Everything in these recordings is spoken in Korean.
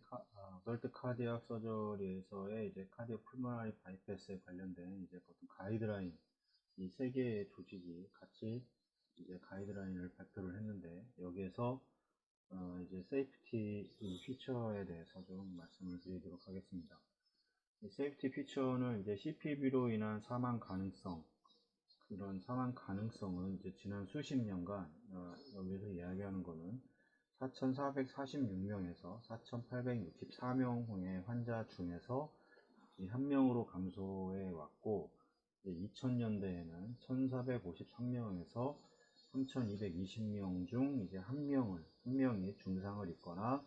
관련된 어덜트 카디악 서저리에서의 이제 카디오 풀모나리 바이패스에 관련된 이제 어떤 가이드라인, 이 세 개의 조직이 같이 이제 가이드라인을 발표를 했는데, 여기에서 이제 세이프티 피처에 대해서 좀 말씀을 드리도록 하겠습니다. 이 세이프티 피처는 이제 CPB로 인한 사망 가능성, 이런 사망 가능성은 이제 지난 수십 년간 여기서 이야기하는 거는 4,446명에서 4,864명의 환자 중에서 이 한 명으로 감소해 왔고, 2000년대에는 1,453명에서 3,220명 중 이제 한 명이 중상을 입거나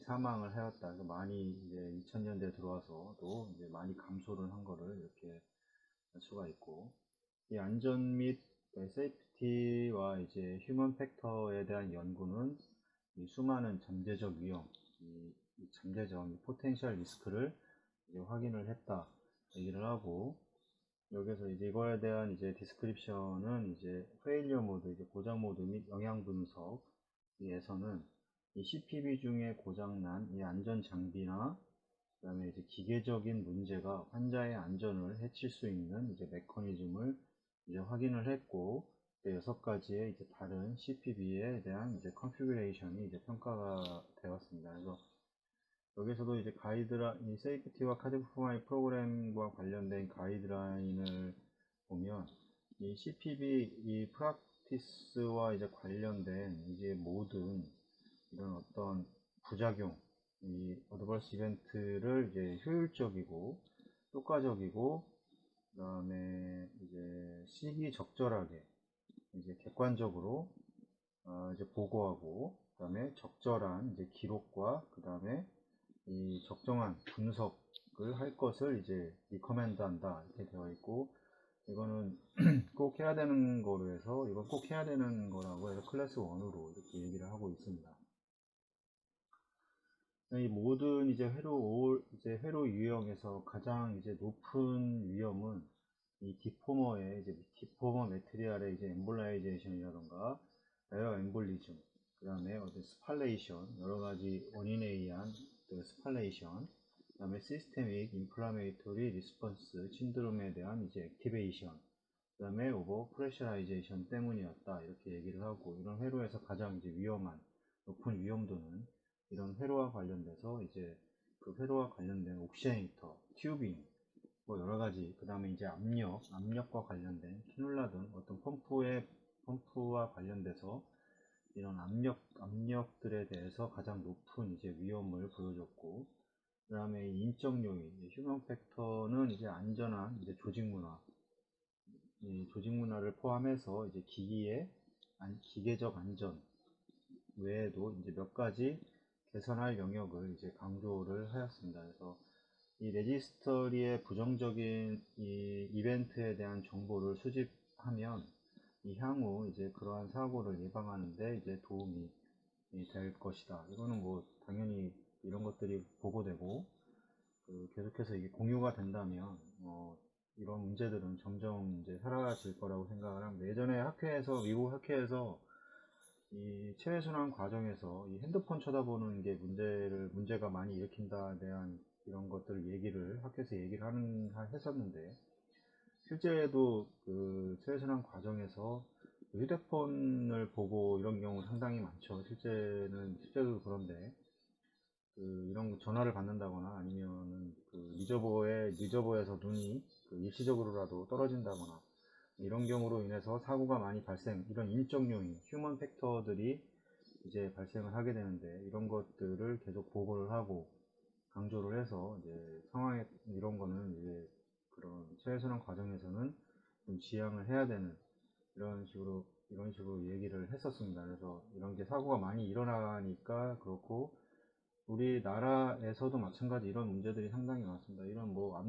사망을 하였다. 그래서 많이 이제 2000년대에 들어와서도 이제 많이 감소를 한 거를 이렇게 알 수가 있고, 이 안전 및 세이프티와 이제 휴먼 팩터에 대한 연구는 이 수많은 잠재적 위험, 이 잠재적 포텐셜 리스크를 이제 확인을 했다 얘기를 하고, 여기서 이제 이거에 대한 이제 디스크립션은 이제 페일리어 모드, 이제 고장 모드 및 영향 분석에서는 이 CPB 중에 고장난 이 안전 장비나 그 다음에 이제 기계적인 문제가 환자의 안전을 해칠 수 있는 이제 메커니즘을 이제 확인을 했고, 6가지의 이제 다른 CPB에 대한 이제 컨피규레이션이 이제 평가가 되었습니다. 그래서 여기서도 이제 이 세이프티와 카디오프마이 프로그램과 관련된 가이드라인을 보면, 이 CPB 이 프랙티스와 이제 관련된 이제 모든 이런 어떤 부작용, 이 어드버스 이벤트를 이제 효율적이고 효과적이고, 그 다음에 이제 시기적절하게 이제 객관적으로 이제 보고하고, 그 다음에 적절한 이제 기록과 그 다음에 이 적정한 분석을 할 것을 이제 리커멘드 한다 이렇게 되어 있고, 이거는 꼭 해야 되는 거로 해서 이건 꼭 해야 되는 거라고 해서 클래스 1으로 이렇게 얘기를 하고 있습니다. 이 모든 이제 회로 유형에서 가장 이제 높은 위험은 이 디포머 매트리알의 이제 엠볼라이제이션이라던가 에어 엠볼리즘, 그 다음에 스팔레이션, 여러 가지 원인에 의한 스팔레이션, 그 다음에 시스테믹 인플라메이토리 리스폰스 신드롬에 대한 이제 액티베이션, 그 다음에 오버 프레셔라이제이션 때문이었다 이렇게 얘기를 하고, 이런 회로에서 가장 이제 높은 위험도는 이런 회로와 관련돼서 이제 그 회로와 관련된 옥시네이터, 튜빙, 뭐 여러 가지, 그 다음에 이제 압력과 관련된 캐놀라 등 어떤 펌프와 관련돼서 이런 압력들에 대해서 가장 높은 이제 위험을 보여줬고, 그 다음에 인적 요인, 휴먼 팩터는 이제 안전한 이제 조직 문화를 포함해서 이제 기계적 안전 외에도 이제 몇 가지 개선할 영역을 이제 강조를 하였습니다. 그래서 이 레지스터리의 부정적인 이 이벤트에 대한 정보를 수집하면 이 향후 이제 그러한 사고를 예방하는데 이제 도움이 될 것이다. 이거는 뭐 당연히 이런 것들이 보고되고 계속해서 이게 공유가 된다면 이런 문제들은 점점 이제 사라질 거라고 생각을 합니다. 예전에 미국 학회에서 이 체외순환 과정에서 이 핸드폰 쳐다보는 게 문제가 많이 일으킨다에 대한 이런 것들을 학교에서 얘기를 했었는데, 실제도 그 체외순환 과정에서 휴대폰을 보고 이런 경우 상당히 많죠. 실제도 그런데, 이런 전화를 받는다거나 아니면은 리저버에서 눈이 일시적으로라도 떨어진다거나 이런 경우로 인해서 사고가 많이 이런 인적 요인, 휴먼 팩터들이 이제 발생을 하게 되는데, 이런 것들을 계속 보고를 하고 강조를 해서 이제 이런 거는 이제 그런 체외순환 과정에서는 좀 지양을 해야 되는 이런 식으로 얘기를 했었습니다. 그래서 이런 게 사고가 많이 일어나니까 그렇고, 우리나라에서도 마찬가지 이런 문제들이 상당히 많습니다. 이런 뭐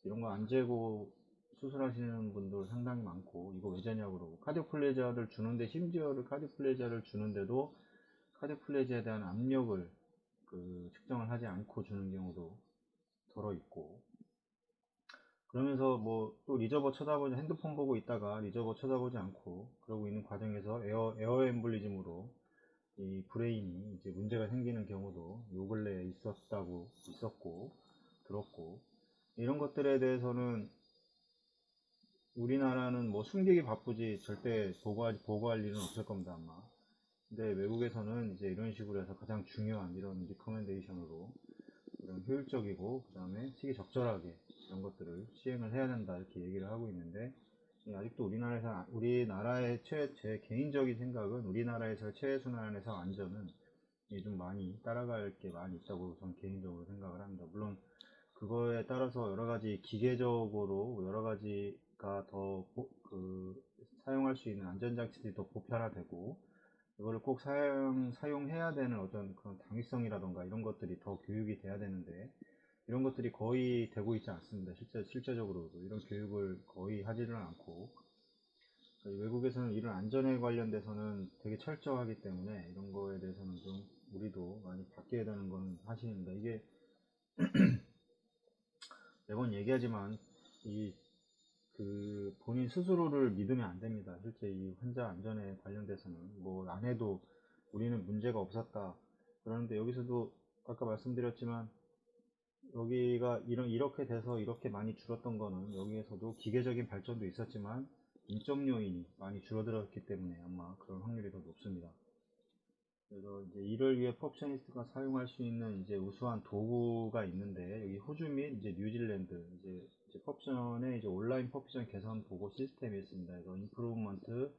이런 거 안 재고 수술하시는 분들 상당히 많고, 이거 왜 재냐고 그러고, 심지어 카디오플레지아를 주는데도 카디오플레지아에 대한 압력을 측정을 하지 않고 주는 경우도 더러 있고, 그러면서 뭐 또 핸드폰 보고 있다가 리저버 쳐다보지 않고 그러고 있는 과정에서 에어 엠볼리즘으로 이 브레인이 이제 문제가 생기는 경우도 요 근래에 있었고 들었고, 이런 것들에 대해서는 우리나라는 뭐 숨기기 바쁘지 절대 보고할 일은 없을 겁니다 아마. 근데 외국에서는 이제 이런 식으로 해서 가장 중요한 이런 리커멘데이션으로 이런 효율적이고 그 다음에 시기적절하게 이런 것들을 시행을 해야 된다 이렇게 얘기를 하고 있는데, 아직도 우리나라의 제 개인적인 생각은 우리나라에서 체외순환에서 안전은 좀 많이 따라갈 게 많이 있다고 저는 개인적으로 생각을 합니다. 물론 그거에 따라서 여러 가지 기계적으로 여러 가지가 더 사용할 수 있는 안전장치들이 더 보편화되고, 이거를 꼭 사용해야 되는 어떤 그런 당위성이라던가 이런 것들이 더 교육이 돼야 되는데, 이런 것들이 거의 되고 있지 않습니다. 실제적으로도 이런 교육을 거의 하지는 않고, 외국에서는 이런 안전에 관련돼서는 되게 철저하기 때문에 이런 거에 대해서는 좀 우리도 많이 바뀌어야 되는 건 사실입니다. 이게 매번 얘기하지만 본인 스스로를 믿으면 안 됩니다. 실제 이 환자 안전에 관련돼서는 뭐 안 해도 우리는 문제가 없었다 그러는데, 여기서도 아까 말씀드렸지만 여기가 이렇게 돼서 이렇게 많이 줄었던 거는 여기에서도 기계적인 발전도 있었지만 인적 요인이 많이 줄어들었기 때문에 아마 그런 확률이 더 높습니다. 그래서 이제 이를 위해 펍셔니스트가 사용할 수 있는 이제 우수한 도구가 있는데, 여기 호주 및 이제 뉴질랜드 이제 펍션의 이제 온라인 펍션 개선 보고 시스템이 있습니다. 그래서 임프루브먼트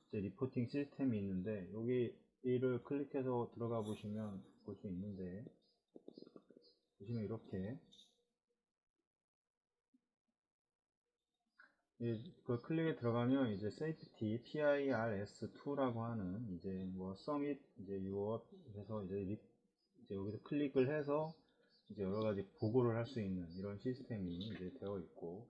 이제 리포팅 시스템이 있는데, 여기 이를 클릭해서 들어가 보시면 볼 수 있는데, 보시면 이렇게 그 클릭에 들어가면 이제 safety PIRS2라고 하는 이제 뭐 서밋 이제 유업 해서 이제 여기서 클릭을 해서 이제 여러 가지 보고를 할 수 있는 이런 시스템이 이제 되어 있고,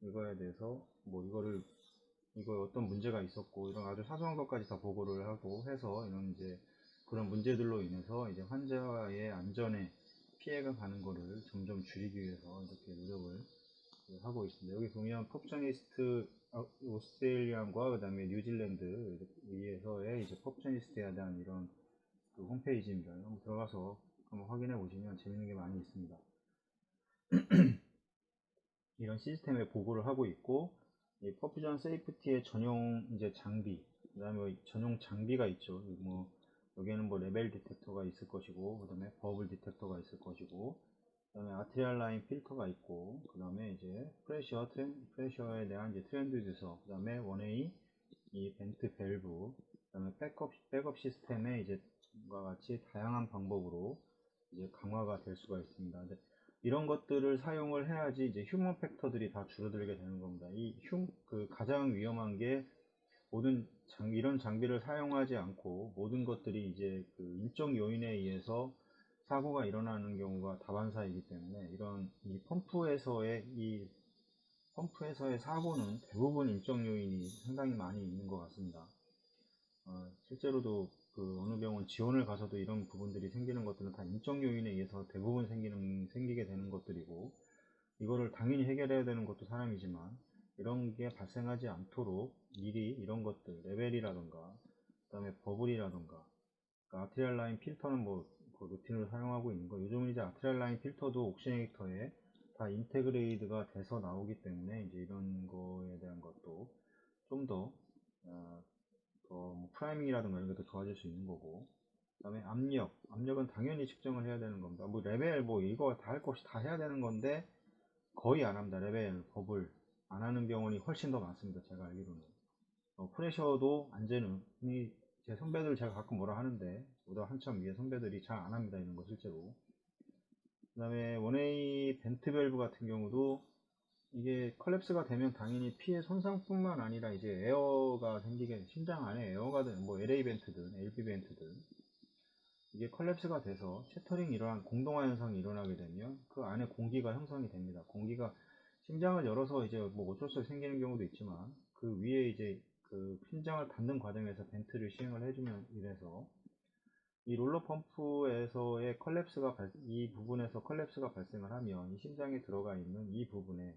이거에 대해서 뭐 이거 어떤 문제가 있었고 이런 아주 사소한 것까지 다 보고를 하고 해서 이런 이제 그런 문제들로 인해서 이제 환자의 안전에 피해가 가는 거를 점점 줄이기 위해서 이렇게 노력을 하고 있습니다. 여기 보면 펍셔니스트 오스트레일리안과 그 다음에 뉴질랜드 위에서의 이제 펍셔니스트에 대한 이런 그 홈페이지입니다. 한번 들어가서 한번 확인해 보시면 재밌는 게 많이 있습니다. 이런 시스템에 보고를 하고 있고, 이 퍼퓨전 세이프티의 전용 이제 장비, 그 다음에 전용 장비가 있죠. 뭐 여기에는 뭐 레벨 디텍터가 있을 것이고, 그 다음에 버블 디텍터가 있을 것이고, 그 다음에 아트리얼 라인 필터가 있고, 그 다음에 이제 프레셔에 대한 이제 트렌드 주서, 그 다음에 1A 이 벤트 밸브, 그 다음에 백업 시스템의 이제 과 같이 다양한 방법으로 이제 강화가 될 수가 있습니다. 이런 것들을 사용을 해야지 이제 휴먼 팩터들이 다 줄어들게 되는 겁니다. 가장 위험한 게 이런 장비를 사용하지 않고 모든 것들이 이제 그 인적 요인에 의해서 사고가 일어나는 경우가 다반사이기 때문에, 이 펌프에서의 사고는 대부분 인적 요인이 상당히 많이 있는 것 같습니다. 실제로도 그 어느 병원 지원을 가서도 이런 부분들이 생기는 것들은 다 인적 요인에 의해서 대부분 생기게 되는 것들이고, 이거를 당연히 해결해야 되는 것도 사람이지만 이런 게 발생하지 않도록 미리 이런 것들 레벨이라던가 그 다음에 버블이라던가, 그러니까 아트리얼 라인 필터는 그 루틴으로 사용하고 있는 거, 요즘은 이제 아트리얼 라인 필터도 옥시네이터에 다 인테그레이드가 돼서 나오기 때문에 이제 이런 거에 대한 것도 좀더 뭐 프라이밍이라든가 이런 게 더 좋아질 수 있는 거고, 그 다음에 압력은 당연히 측정을 해야 되는 겁니다. 뭐 레벨 이거 다 할 것이 다 해야 되는 건데 거의 안 합니다. 레벨 버블 안 하는 병원이 훨씬 더 많습니다. 제가 알기로는 프레셔도 안 재는 제 선배들 제가 가끔 뭐라 하는데 보다 한참 위에 선배들이 잘 안 합니다. 이런 거 실제로. 그 다음에 1A 벤트 밸브 같은 경우도 이게 컬랩스가 되면 당연히 피해 손상뿐만 아니라 이제 에어가 생기게, 심장 안에 에어가 되는 뭐 LA 벤트든 LB 벤트든 이게 컬랩스가 돼서 셔터링이 공동화 현상이 일어나게 되면 그 안에 공기가 형성이 됩니다. 공기가 심장을 열어서 이제 뭐 어쩔 수 없이 생기는 경우도 있지만, 그 위에 이제 그 심장을 닫는 과정에서 벤트를 시행을 해주면 이래서 이 롤러 펌프에서의 이 부분에서 컬랩스가 발생을 하면 이 심장에 들어가 있는 이 부분에서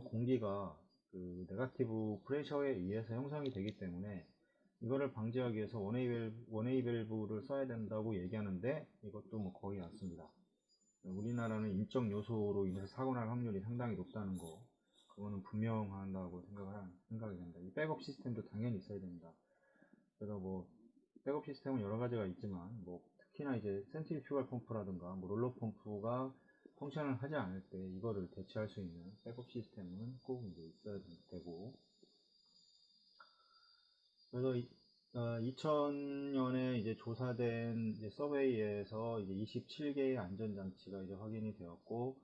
공기가 그 네거티브 프레셔에 의해서 형성이 되기 때문에 이거를 방지하기 위해서 원웨이 밸브를 써야 된다고 얘기하는데 이것도 뭐 거의 맞습니다. 우리나라는 인적 요소로 인해서 사고 날 확률이 상당히 높다는 거, 그거는 분명하다고 생각이 됩니다. 이 백업 시스템도 당연히 있어야 됩니다. 그래서 뭐 백업 시스템은 여러 가지가 있지만, 뭐 특히나 이제 센트리퓨갈 펌프라든가 뭐 롤러 펌프가 펑션을 하지 않을 때 이거를 대체할 수 있는 백업 시스템은 꼭 이제 있어야 되고, 그래서 2000년에 이제 조사된 이제 서베이에서 이제 27개의 안전장치가 이제 확인이 되었고,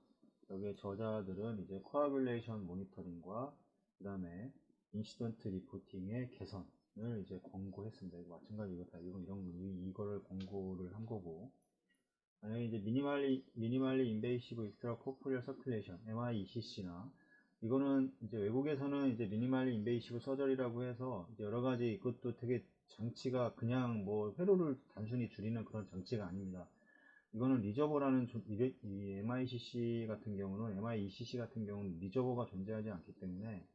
여기에 저자들은 이제 코아뷸레이션 모니터링과 그 다음에 인시던트 리포팅의 개선을 이제 권고했습니다. 이거 마찬가지 이거 다 이거를 권고를 한 거고, 만약에 이제 미니멀리 인베이시브 익스트라 코프리얼 서큘레이션 MIECC나, 이거는 이제 외국에서는 이제 미니멀리 인베이시브 서저리라고 해서 이제 여러 가지, 이것도 되게 장치가 그냥 뭐 회로를 단순히 줄이는 그런 장치가 아닙니다. 이거는 리저버라는 이 MICC 같은 경우는 MIECC 같은 경우는 리저버가 존재하지 않기 때문에,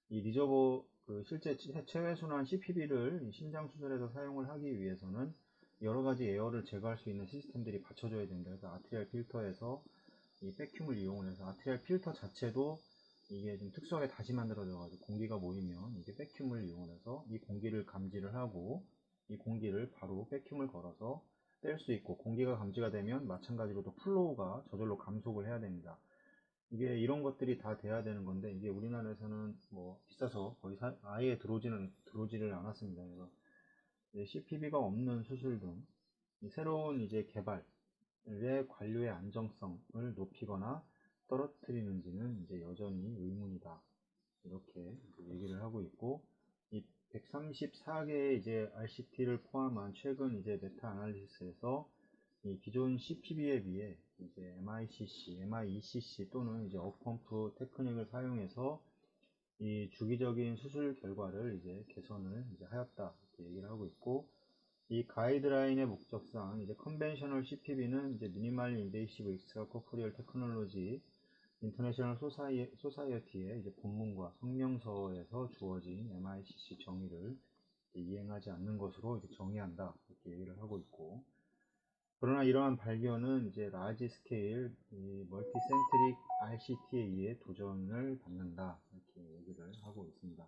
이 리저버 실제 체외순환 CPB를 심장 수술에서 사용을 하기 위해서는 여러 가지 에어를 제거할 수 있는 시스템들이 받쳐줘야 됩니다. 그래서 아트리얼 필터에서 이 백큐을 이용을 해서, 아트리얼 필터 자체도 이게 좀 특수하게 다시 만들어져 가지고 공기가 모이면 이게 백큐을 이용해서 이 공기를 감지를 하고, 이 공기를 바로 백큐을 걸어서 뺄 수 있고, 공기가 감지가 되면 마찬가지로 또 플로우가 저절로 감속을 해야 됩니다. 이게 이런 것들이 다 돼야 되는 건데, 이게 우리나라에서는 뭐 비싸서 거의 아예 들어오지를 않았습니다. 그래서 CPB가 없는 수술 등 새로운 이제 개발의 관료의 안정성을 높이거나 떨어뜨리는지는 이제 여전히 의문이다, 이렇게 얘기를 하고 있고, 이 134개의 이제 RCT를 포함한 최근 이제 메타 아날리시스에서 이 기존 CPB에 비해 이제 MICC, MIECC 또는 이제 업펌프 테크닉을 사용해서 이 주기적인 수술 결과를 이제 개선을 이제 하였다, 이렇게 얘기를 하고 있고, 이 가이드라인의 목적상 이제 컨벤셔널 CPB는 이제 미니멀리 인베이시브 익스트라 코프리얼 테크놀로지 인터내셔널 소사이어티의 이제 본문과 성명서에서 주어진 MICC 정의를 이행하지 않는 것으로 이제 정의한다, 이렇게 얘기를 하고 있고, 그러나 이러한 발견은 이제 라지 스케일 멀티센트릭 RCT에 의해 도전을 받는다, 이렇게 얘기를 하고 있습니다.